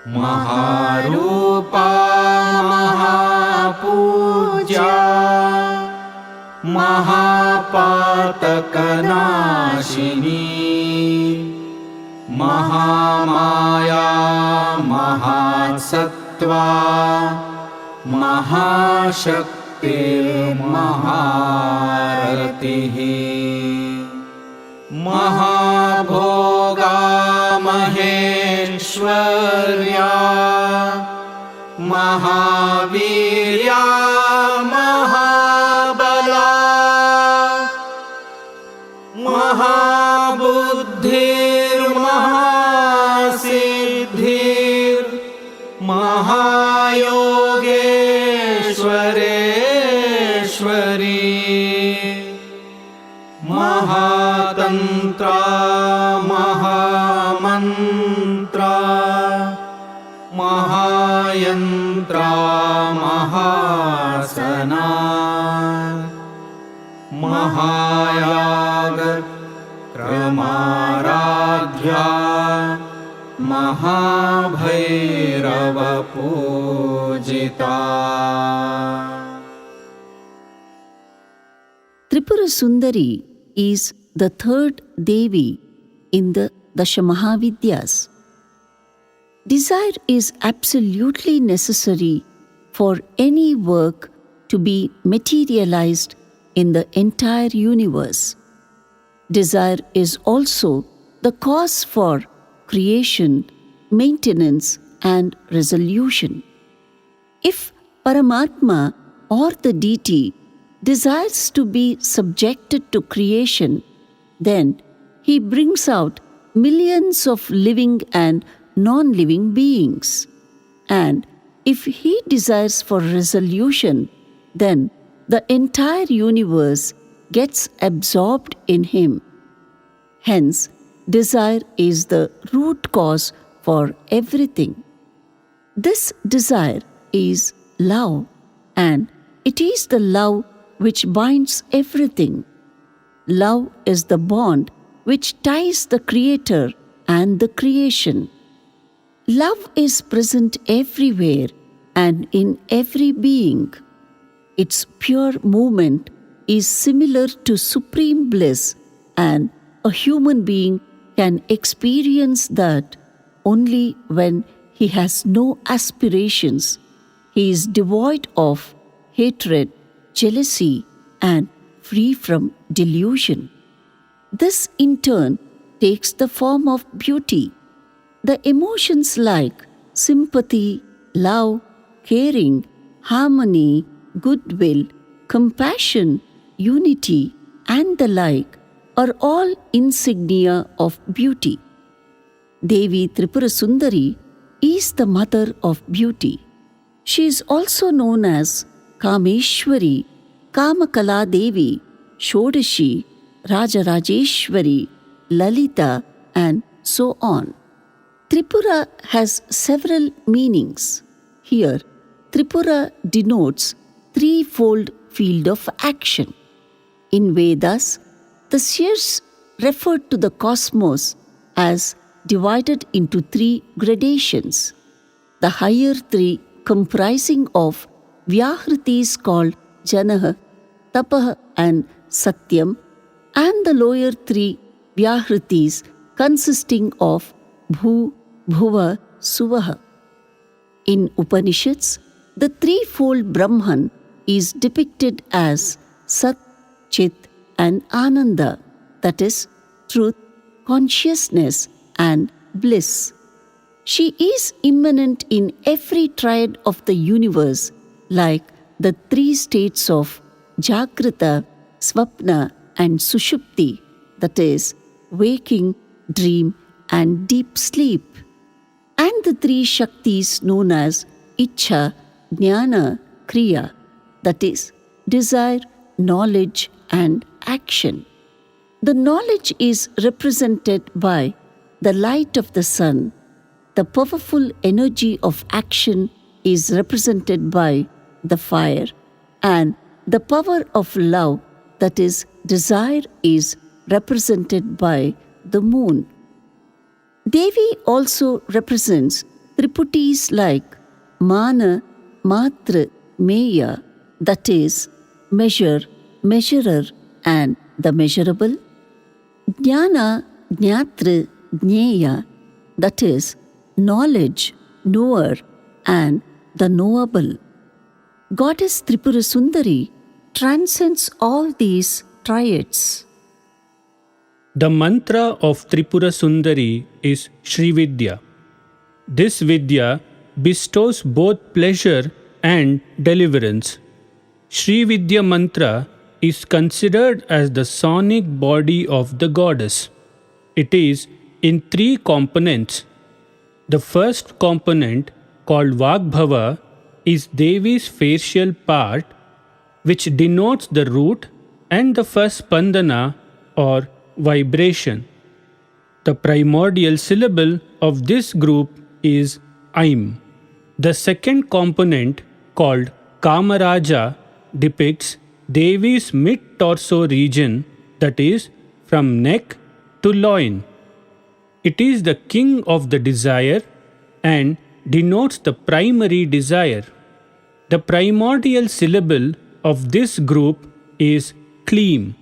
महारूपा महापूज्या महापातकनाशिनी Mahamaya महासत्त्वा महाशक्तिर्महारतिः महाभोगा महेश्वर्या महावीर्या महाबला महायोगेश्वरेश्वरी महातन्त्रा महामन्त्रा महायन्त्रा महासना महायाग क्रमाराध्या महाभैरवपूजिता. Tripura Sundari is the third Devi in the Dashamahavidyas. Desire is absolutely necessary for any work to be materialized in the entire universe. Desire is also the cause for creation, maintenance, and resolution. If Paramatma or the deity desires to be subjected to creation, then he brings out millions of living and non-living beings. And if he desires for resolution, then the entire universe gets absorbed in him. Hence, desire is the root cause for everything. This desire is love, and it is the love which binds everything. Love is the bond which ties the Creator and the creation. Love is present everywhere and in every being. Its pure movement is similar to supreme bliss, and a human being can experience that only when he has no aspirations. He is devoid of hatred, jealousy, and free from delusion. This in turn takes the form of beauty. The emotions like sympathy, love, caring, harmony, goodwill, compassion, unity, and the like are all insignia of beauty. Devi Tripura Sundari is the mother of beauty. She is also known as Kameshwari, Kamakala Devi, Shodashi, Rajarajeshwari, Lalita, and so on. Tripura has several meanings. Here, Tripura denotes threefold field of action. In Vedas, the seers referred to the cosmos as divided into three gradations. The higher three comprising of Vyahritis called Janah, Tapah, and Satyam, and the lower three Vyahritis consisting of Bhu, Bhuva, Suvaha. In Upanishads, the threefold Brahman is depicted as Sat, Chit, and Ananda, that is, truth, consciousness, and bliss. She is immanent in every triad of the universe, like the three states of Jagrata, Swapna, and Sushupti, that is, waking, dream, and deep sleep, and the three Shaktis known as Ichha, Jnana, Kriya, that is, desire, knowledge, and action. The knowledge is represented by the light of the sun. The powerful energy of action is represented by the fire, and the power of love, that is, desire, is represented by the moon. Devi also represents triputis like mana, matra, meya, that is, measure, measurer, and the measurable. Jnana, jnatra, jneya, that is, knowledge, knower, and the knowable. Goddess Tripura Sundari transcends all these triads. The mantra of Tripura Sundari is Sri Vidya. This Vidya bestows both pleasure and deliverance. Sri Vidya mantra is considered as the sonic body of the goddess. It is in 3 components. The first component, called Vagbhava, is Devi's facial part, which denotes the root and the first spandana or vibration. The primordial syllable of this group is Aim. The second component, called Kamaraja, depicts Devi's mid-torso region, that is, from neck to loin. It is the king of the desire and denotes the primary desire. The primordial syllable of this group is Kleem.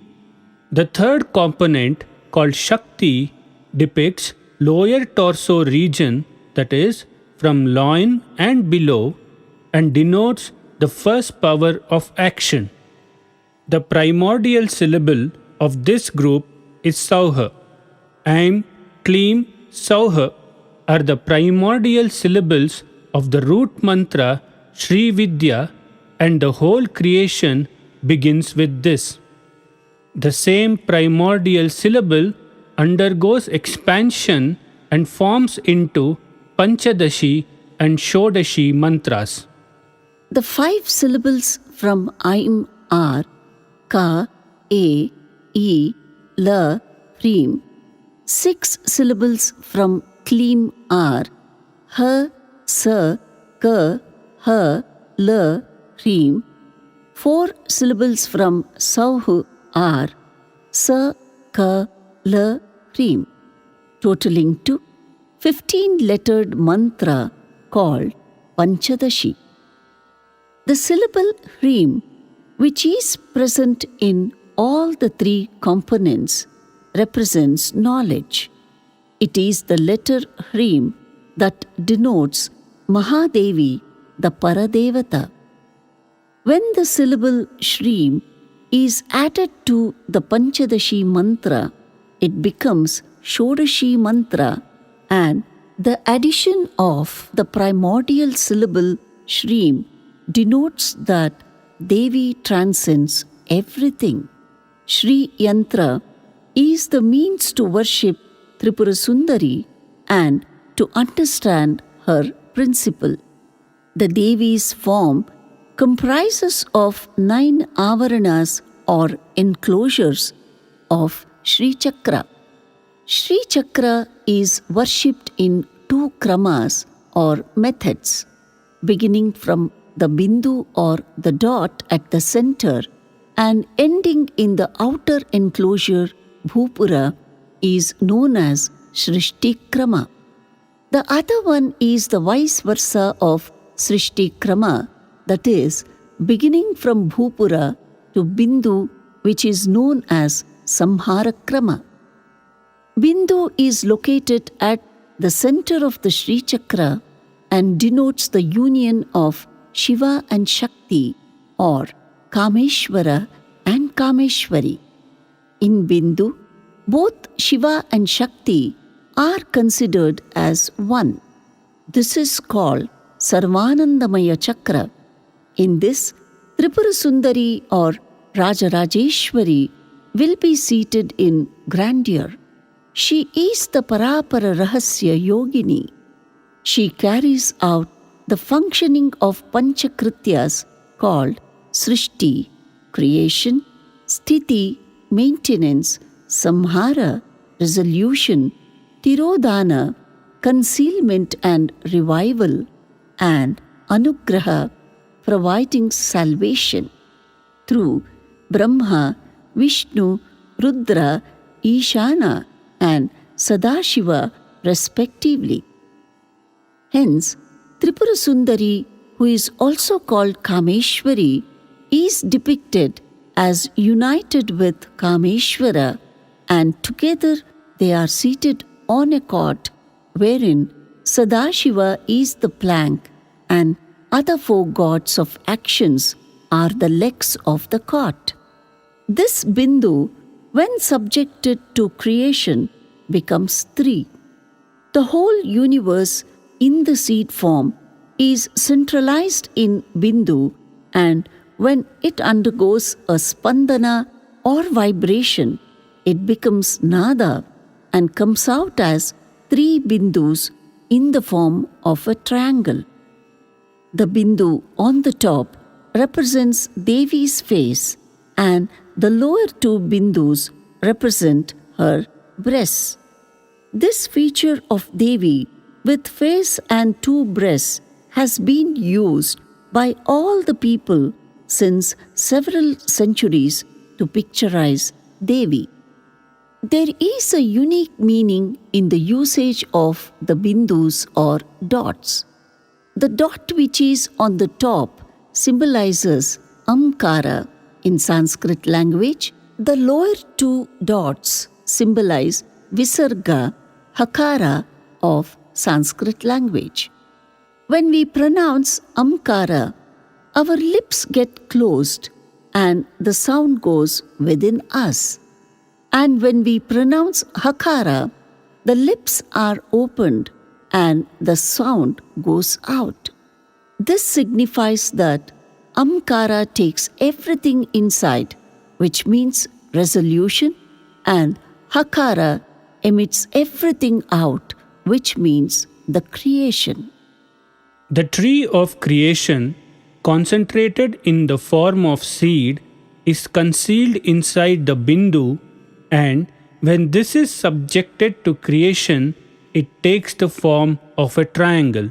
The third component, called Shakti, depicts lower torso region, that is, from loin and below, and denotes the first power of action. The primordial syllable of this group is Sauha. Aim, Kleem, Sauha are the primordial syllables of the root mantra Sri Vidya, and the whole creation begins with this. The same primordial syllable undergoes expansion and forms into Panchadashi and Shodashi mantras. The 5 syllables from Aim are Ka, A, E, La, Hrim. 6 syllables from Kleem are Ha, Sa, Ka, Ha, La, Hrim. 4 syllables from Sauhu are Sa, Ka, La, Hrim, totaling to 15-lettered mantra called Panchadashi. The syllable Hrim, which is present in all the 3 components, represents knowledge. It is the letter Hrim that denotes Mahadevi, the Paradevata. When the syllable Shrim is added to the Panchadashi mantra, it becomes Shodashi mantra, and the addition of the primordial syllable Shrim denotes that Devi transcends everything. Shri Yantra is the means to worship Tripura Sundari and to understand her principle. The Devi's form comprises of 9 avaranas or enclosures of Sri Chakra. Sri Chakra is worshipped in 2 kramas or methods, beginning from the bindu or the dot at the center and ending in the outer enclosure Bhupura is known as Srishti Krama. The other one is the vice versa of Srishti Krama, that is, beginning from Bhupura to Bindu, which is known as Samhara Krama. Bindu is located at the center of the Sri Chakra and denotes the union of Shiva and Shakti, or Kameshwara and Kameshwari. In Bindu, both Shiva and Shakti are considered as one. This is called Sarvanandamaya Chakra. In this, Tripura Sundari or Rajarajeshwari will be seated in grandeur. She is the Parapara Rahasya Yogini. She carries out the functioning of Panchakrityas called Srishti, creation, Sthiti, maintenance, Samhara, resolution, Tirodhana, concealment and revival, and Anugraha, providing salvation, through Brahma, Vishnu, Rudra, Ishana, and Sadashiva, respectively. Hence, Tripura Sundari, who is also called Kameshwari, is depicted as united with Kameshwara, and together they are seated on a cot wherein Sadashiva is the plank and other four gods of actions are the legs of the cot. This Bindu, when subjected to creation, becomes three. The whole universe in the seed form is centralized in Bindu, and when it undergoes a spandana or vibration, it becomes nada and comes out as three bindus in the form of a triangle. The bindu on the top represents Devi's face, and the lower two bindus represent her breasts. This feature of Devi with face and two breasts has been used by all the people since several centuries to picturize Devi. There is a unique meaning in the usage of the bindus or dots. The dot which is on the top symbolizes Amkara in Sanskrit language. The lower two dots symbolize Visarga, Hakara of Sanskrit language. When we pronounce Amkara, our lips get closed and the sound goes within us. And when we pronounce Hakara, the lips are opened and the sound goes out. This signifies that Amkara takes everything inside, which means resolution, and Hakara emits everything out, which means the creation. The tree of creation, concentrated in the form of seed, is concealed inside the bindu, and when this is subjected to creation, it takes the form of a triangle.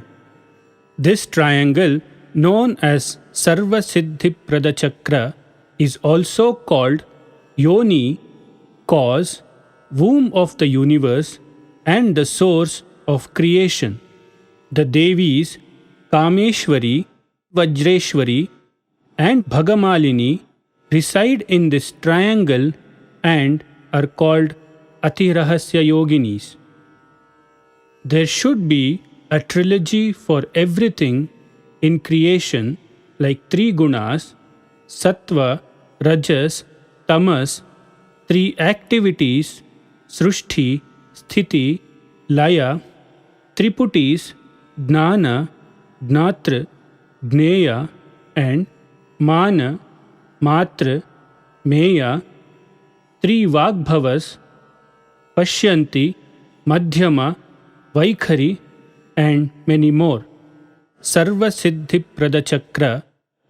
This triangle, known as Sarva Siddhi Pradachakra, is also called Yoni, cause, womb of the universe, and the source of creation. The Devis Kameshwari, Vajreshwari, and Bhagamalini reside in this triangle and are called Atirahasya Yoginis. There should be a trilogy for everything in creation, like three gunas, Sattva, Rajas, Tamas, three activities, Srushti, Sthiti, Laya, Triputis, Gnana, Gnatra, Gneya, and Mana, Matra, Meya, three Vagbhavas, Pashyanti, Madhyama, Vaikhari, and many more. Sarva Siddhi Pradachakra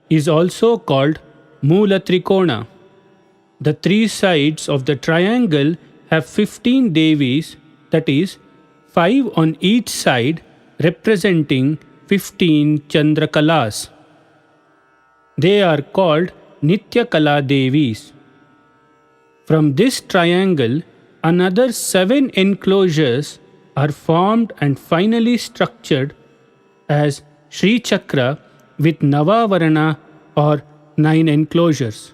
is also called Moola Trikona. The three sides of the triangle have 15 Devis, that is, 5 on each side, representing 15 Chandrakalas. They are called Nitya Kala Devis. From this triangle, another 7 enclosures are formed and finally structured as Sri Chakra with Navavarana or 9 enclosures.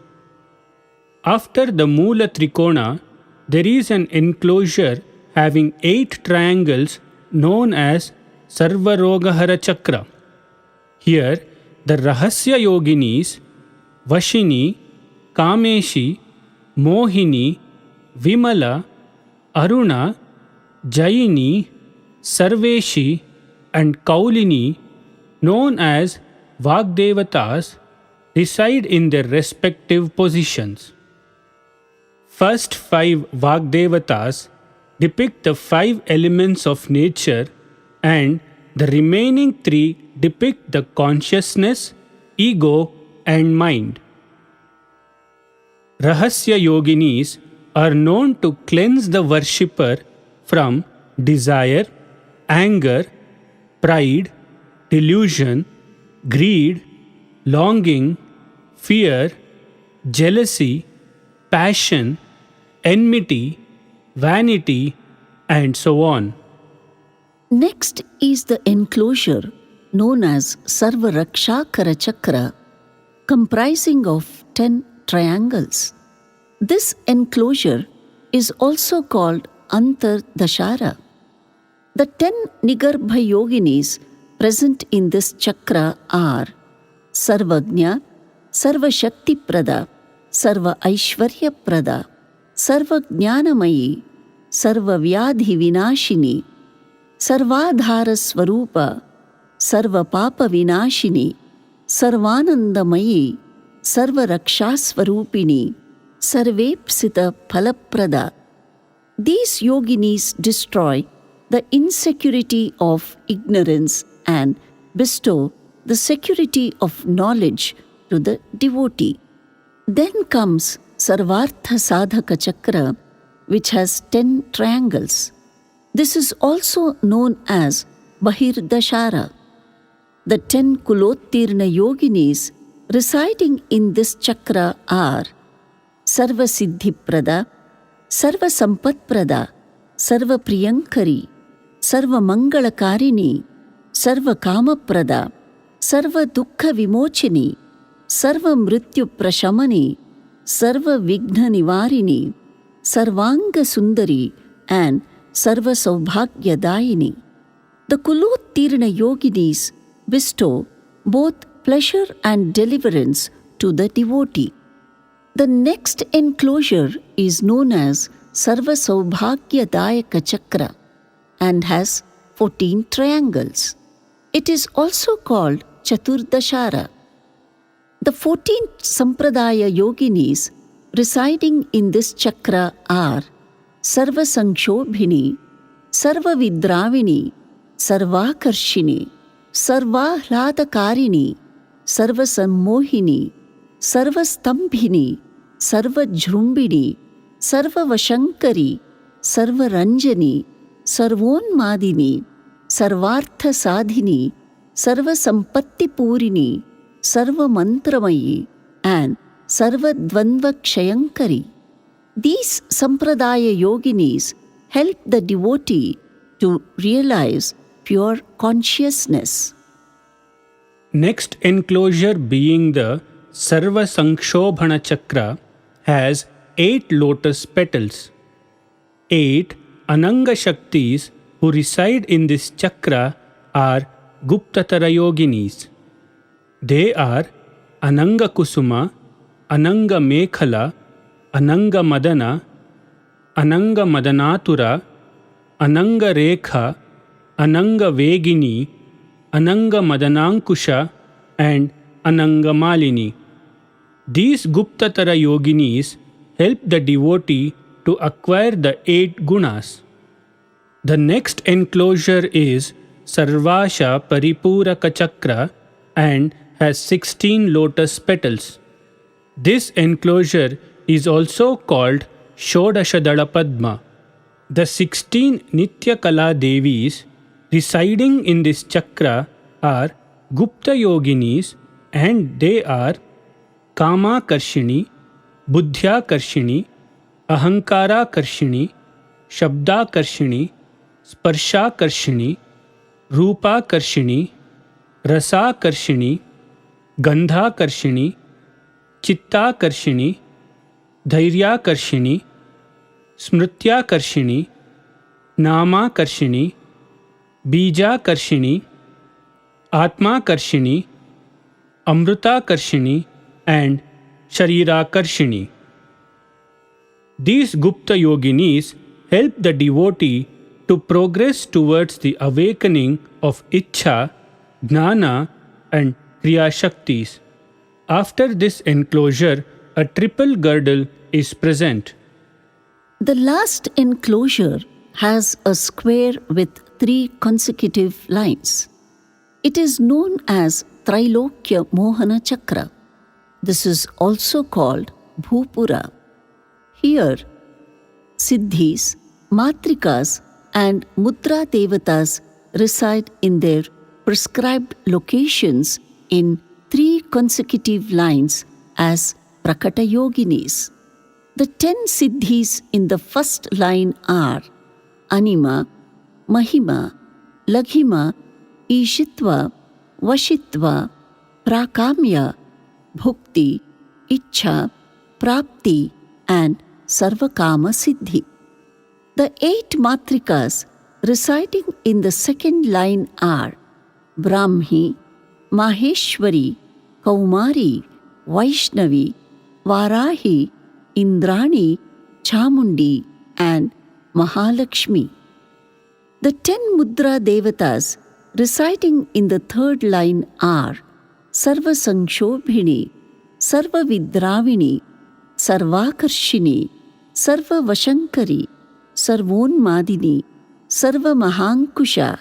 After the Moola Trikona, there is an enclosure having 8 triangles known as Sarvarogahara Chakra. Here, the Rahasya Yoginis, Vashini, Kameshi, Mohini, Vimala, Aruna, Jayini, Sarveshi, and Kaulini, known as Vagdevatas, reside in their respective positions. First 5 Vagdevatas depict the 5 elements of nature, and the remaining 3 depict the consciousness, ego, and mind. Rahasya Yoginis are known to cleanse the worshipper from desire, anger, pride, delusion, greed, longing, fear, jealousy, passion, enmity, vanity, and so on. Next is the enclosure known as Sarva Rakshakara Chakra, comprising of 10 triangles. This enclosure is also called Antar Dashara. The 10 Nigarbha Yoginis present in this chakra are Sarvagnya, Sarva Shakti Prada, Sarva Aishwarya Prada, Sarva Jnanamayi, Sarva Vyadhi Vinashini, Sarvadhara Swarupa, Sarva Papa Vinashini, Sarvanandamayi, Sarva Raksha Swarupini, Sarvepsita Phalaprada. These yoginis destroy the insecurity of ignorance and bestow the security of knowledge to the devotee. Then comes Sarvartha Sadhaka Chakra, which has 10 triangles. This is also known as Bahirdashara. The 10 Kulottirna yoginis residing in this chakra are Sarva Siddhi Prada, Sarva Sampat Prada, Sarva Priyankari, Sarva Mangalakarini, Sarva Kama Prada, Sarva Dukkha Vimochini, Sarva Mrityu Prashamani, Sarva Vigna Nivarini, Sarvanga Sundari, and Sarva Saubhagya Dayini. The Kulottirna yoginis bestow both pleasure and deliverance to the devotee. The next enclosure is known as Sarva Saubhagya Dayaka Chakra and has 14 triangles. It is also called Chaturdashara. The 14th Sampradaya yoginis residing in this chakra are Sarva Sanshobhini, Sarva Vidravini, Sarvakarshini, Sarvahlādakarini, Sarva Sammohini, Sarva Stambhini, Sarva Jhrumbini, Sarva Vashankari, Sarva Ranjani, Sarvonmadini, Sarvartha Sadhini, Sarva Sampatti Purini, Sarva Mantramayi, and Sarva Dvandva Kshayankari. These Sampradaya yoginis help the devotee to realize pure consciousness. Next enclosure, being the Sarva Sankshobhana Chakra, has 8 lotus petals. 8 Ananga Shaktis who reside in this chakra are Guptatara yoginis. They are Ananga Kusuma, Ananga Mekhala, Ananga Madana, Ananga Madanatura, Ananga Rekha, Ananga Vegini, Ananga Madanankusha, and Ananga Malini. These Guptatara yoginis help the devotee to acquire the 8 gunas. The next enclosure is Sarvasha Paripuraka Chakra and has 16 lotus petals. This enclosure is also called Shodashadala Padma. The 16 Nitya Kala Devis residing in this chakra are Gupta yoginis, and they are Kama Karshini, Buddhya Karshini, Ahankara Karshini, Shabda Karshini, Sparsha Karshini, Rupa Karshini, Rasa Karshini, Gandha Karshini, Chitta Karshini, Dhairya Karshini, Smritya Karshini, Nama Karshini, Bija Karshini, Atma Karshini, Amrita Karshini, and Sharira Karshini. These Gupta yoginis help the devotee to progress towards the awakening of Ichcha, Jnana, and Kriya Shaktis. After this enclosure, a triple girdle is present. The last enclosure has a square with 3 consecutive lines. It is known as Trailokya Mohana Chakra. This is also called Bhupura. Here, Siddhis, Matrikas, and Mudra Devatas reside in their prescribed locations in 3 consecutive lines as Prakata Yoginis. The 10 Siddhis in the first line are Anima, Mahima, Laghima, Ishitva, Vashitva, Prakamya, Bhukti, Ichha, Prapti and Sarvakama Siddhi. The 8 matrikas residing in the second line are Brahmi, Maheshwari, Kaumari, Vaishnavi, Varahi, Indrani, Chamundi and Mahalakshmi. The 10 mudra devatas residing in the third line are Sarva Sanshobhini, Sarva Vidravini, Sarvakarshini, Sarva Vashankari, Sarvonmadini, Sarva Mahankusha,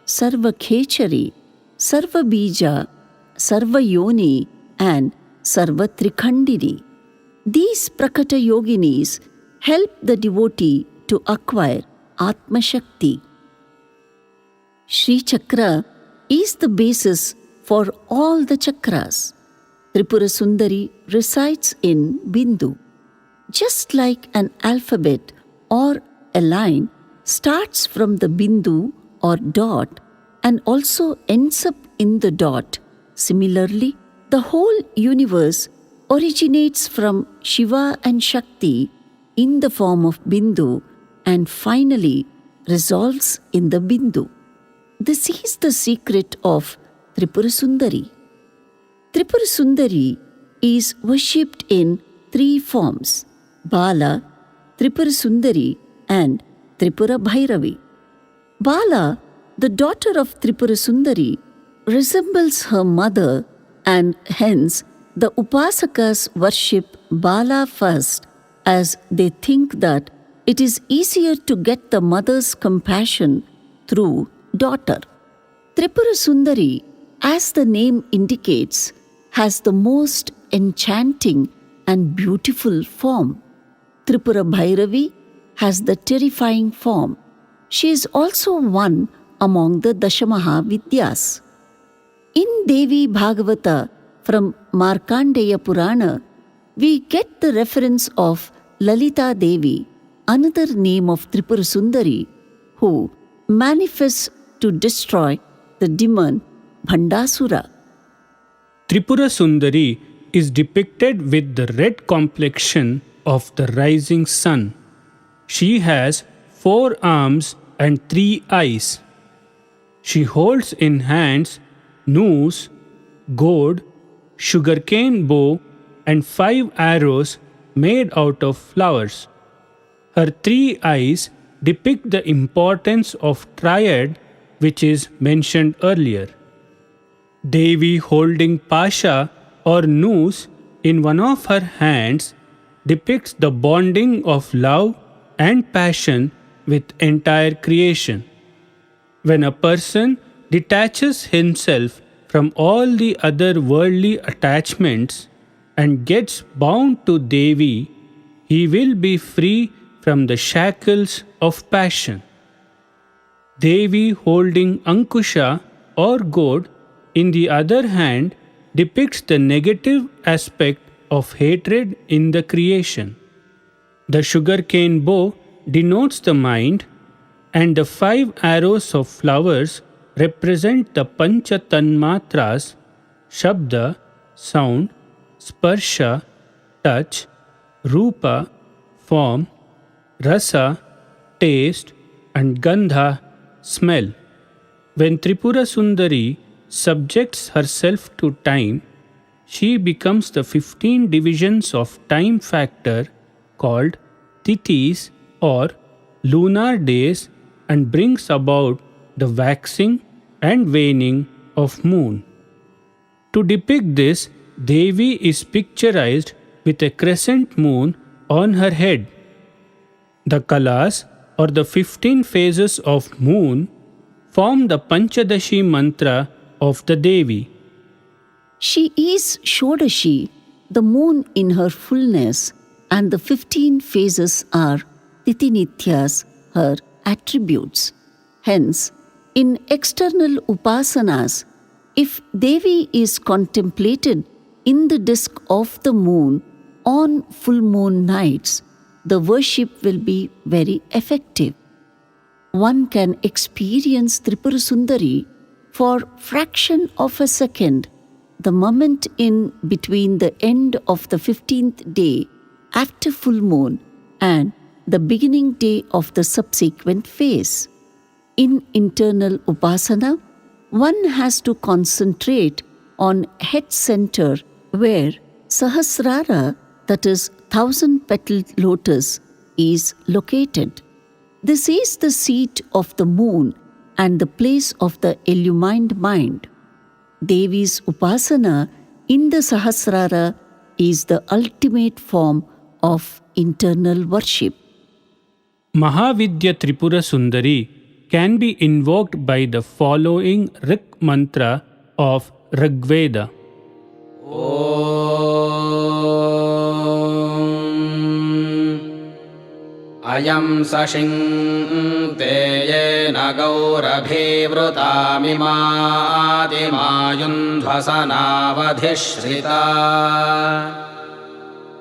Sarva Khechari, Sarva Bija, Sarva Yoni and Sarva Trikhandini. These Prakata Yoginis help the devotee to acquire Atma Shakti. Sri Chakra is the basis for all the chakras. Tripura Sundari resides in Bindu. Just like an alphabet or a line starts from the Bindu or dot and also ends up in the dot, similarly, the whole universe originates from Shiva and Shakti in the form of Bindu and finally resolves in the Bindu. This is the secret of Tripura Sundari. Tripura Sundari is worshipped in 3 forms: Bala, Tripura Sundari and Tripura Bhairavi. Bala, the daughter of Tripura Sundari, resembles her mother and hence the Upasakas worship Bala first as they think that it is easier to get the mother's compassion through daughter. Tripura Sundari, as the name indicates, has the most enchanting and beautiful form. Tripura Bhairavi has the terrifying form. She is also one among the Dashamaha Vidyas. In Devi Bhagavata from Markandeya Purana, we get the reference of Lalita Devi, another name of Tripura Sundari, who manifests to destroy the demon Bhandasura. Tripura Sundari is depicted with the red complexion of the rising sun. She has 4 arms and 3 eyes. She holds in hands noose, gourd, sugarcane bow and 5 arrows made out of flowers. Her 3 eyes depict the importance of triad which is mentioned earlier. Devi holding pasha or noose in one of her hands depicts the bonding of love and passion with entire creation. When a person detaches himself from all the other worldly attachments and gets bound to Devi, he will be free from the shackles of passion. Devi holding Ankusha or gourd in the other hand depicts the negative aspect of hatred in the creation. The sugarcane bow denotes the mind, and the 5 arrows of flowers represent the Pancha Tanmatras: Shabda, sound, Sparsha, touch, Rupa, form, Rasa, taste, and Gandha, smell. When Tripura Sundari subjects herself to time, she becomes the 15 divisions of time factor called Tithis or lunar days and brings about the waxing and waning of moon. To depict this, Devi is picturized with a crescent moon on her head. The kalas or the 15 phases of moon form the Panchadashi mantra of the Devi. She is Shodashi, the moon in her fullness, and the 15 phases are Titinityas, her attributes. Hence, in external upasanas, if Devi is contemplated in the disk of the moon on full moon nights, the worship will be very effective. one can experience Tripura Sundari for fraction of a second, the moment in between the end of the 15th day after full moon and the beginning day of the subsequent phase. In internal upasana, one has to concentrate on head center where Sahasrara, that is 1,000-petaled lotus, is located. This is the seat of the moon and the place of the illumined mind. Devi's upasana in the Sahasrara is the ultimate form of internal worship. Mahavidya Tripura Sundari can be invoked by the following Rik mantra of Rigveda. Ayam sashing te yena gaurabhivrutaamimadhimayundhasanavadhishrita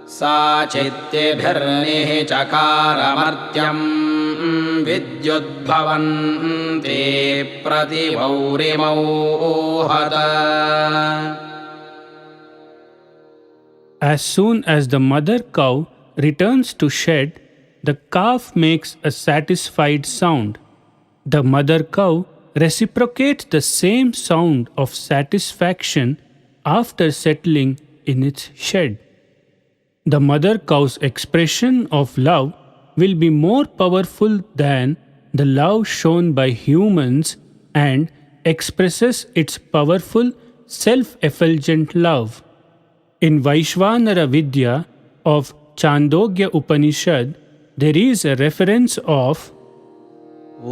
sa chittibhirnih chakaramartyam vidyudbhavanti prativaurimauhata. As soon as the mother cow returns to shed, the calf makes a satisfied sound. The mother cow reciprocates the same sound of satisfaction after settling in its shed. The mother cow's expression of love will be more powerful than the love shown by humans and expresses its powerful self-effulgent love. In Vaishvanara Vidya of Chandogya Upanishad, there is a reference of Om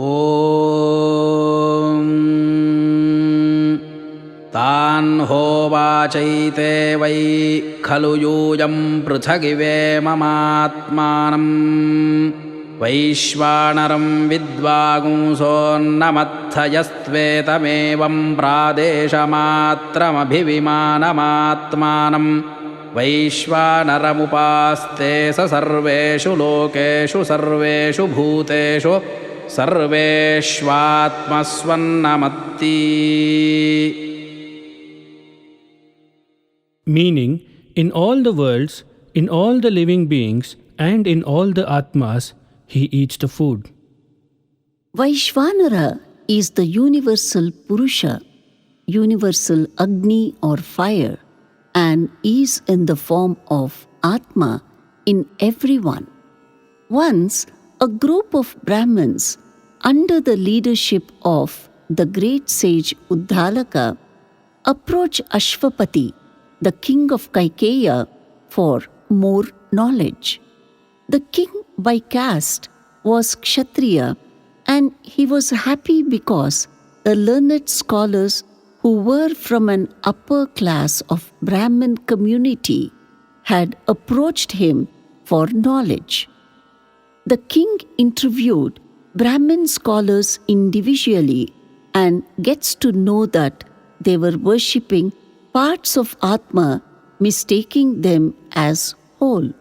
Tan hovachaite vai khalu yuyam prithagive mamatmanam Vaishvanaram vidvagumsonnamathayastvetamevam pradeshamatramabhivimanamaatmanam Vaishvanaramupaste sa sarveshu lokeshu sarveshu bhuteshu sarveshvatmasvannamatti. meaning, in all the worlds, in all the living beings, and in all the Atmas, he eats the food. Vaishvanara is the universal Purusha, universal Agni or fire, and is in the form of Atma in everyone. Once, a group of Brahmins, under the leadership of the great sage Uddalaka, approached Ashwapati, the king of Kaikeya, for more knowledge. The king by caste was Kshatriya, and he was happy because the learned scholars who were from an upper class of Brahmin community had approached him for knowledge. The king interviewed Brahmin scholars individually and gets to know that they were worshipping parts of Atma, mistaking them as whole.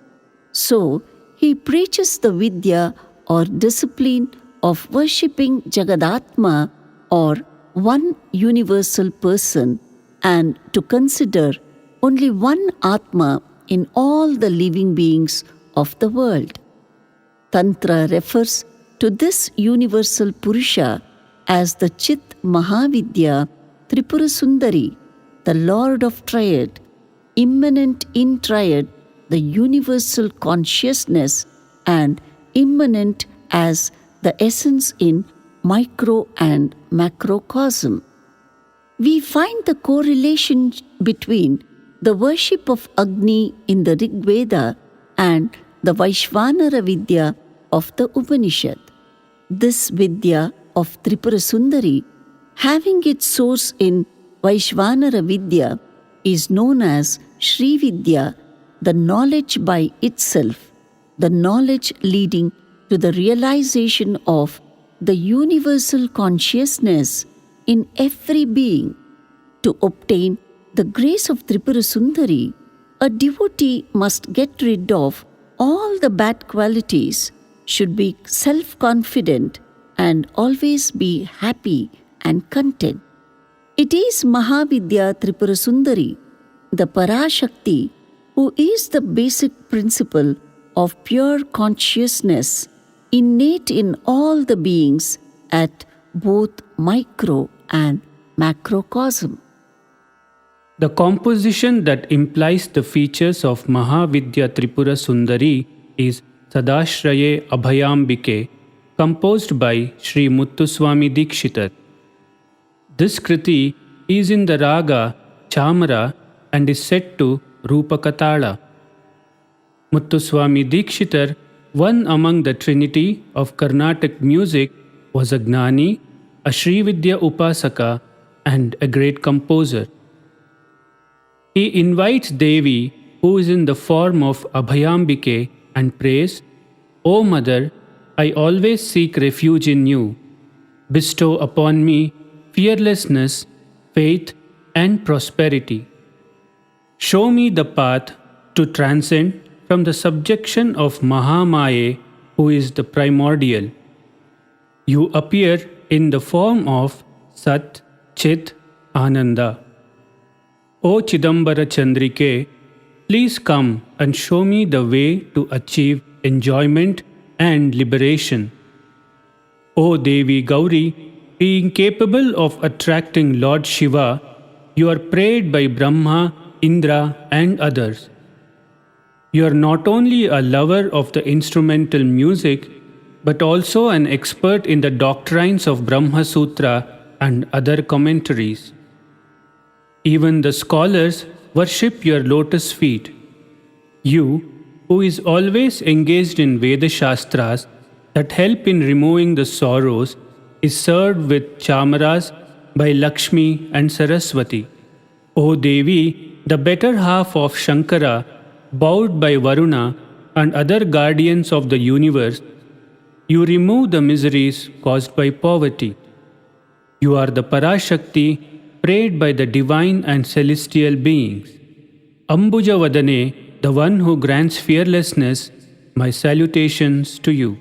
So, he preaches the Vidya or discipline of worshipping Jagadatma or one universal person and to consider only one Atma in all the living beings of the world. Tantra refers to this universal Purusha as the Chit Mahavidya Tripura Sundari, the Lord of Triad, immanent in Triad, the universal consciousness, and immanent as the essence in micro and macrocosm. We find the correlation between the worship of Agni in the Rig Veda and the Vaishvanara Vidya of the Upanishad. This Vidya of Tripura Sundari, having its source in Vaishvanara Vidya, is known as Sri Vidya, the knowledge by itself, the knowledge leading to the realization of the universal consciousness in every being. To obtain the grace of Tripura Sundari, a devotee must get rid of all the bad qualities, should be self-confident, and always be happy and content. It is Mahavidya Tripura Sundari, the Parashakti, who is the basic principle of pure consciousness innate in all the beings at both micro and macrocosm. The composition that implies the features of Mahavidya Tripura Sundari is Sadashraye Abhayambike, composed by Sri Muthuswami Dikshitar. This kriti is in the raga Chamara and is set to Rupakatala. Muthuswami Dikshitar, one among the trinity of Carnatic music, was a Gnani, a Srividya Upasaka, and a great composer. He invites Devi, who is in the form of Abhayambike, and prays, "O Mother, I always seek refuge in you. Bestow upon me fearlessness, faith, and prosperity. Show me the path to transcend from the subjection of Mahamaye, who is the primordial. You appear in the form of Sat, Chit, Ananda. O Chidambara Chandrike, please come and show me the way to achieve enjoyment and liberation. O Devi Gauri, being capable of attracting Lord Shiva, you are prayed by Brahma, Indra, and others. You are not only a lover of the instrumental music, but also an expert in the doctrines of Brahma Sutra and other commentaries. Even the scholars worship your lotus feet. You, who is always engaged in Veda Shastras that help in removing the sorrows, is served with chamaras by Lakshmi and Saraswati. O Devi, the better half of Shankara, bowed by Varuna and other guardians of the universe, you remove the miseries caused by poverty. You are the Parashakti prayed by the divine and celestial beings. Ambuja Vadane, the one who grants fearlessness, my salutations to you.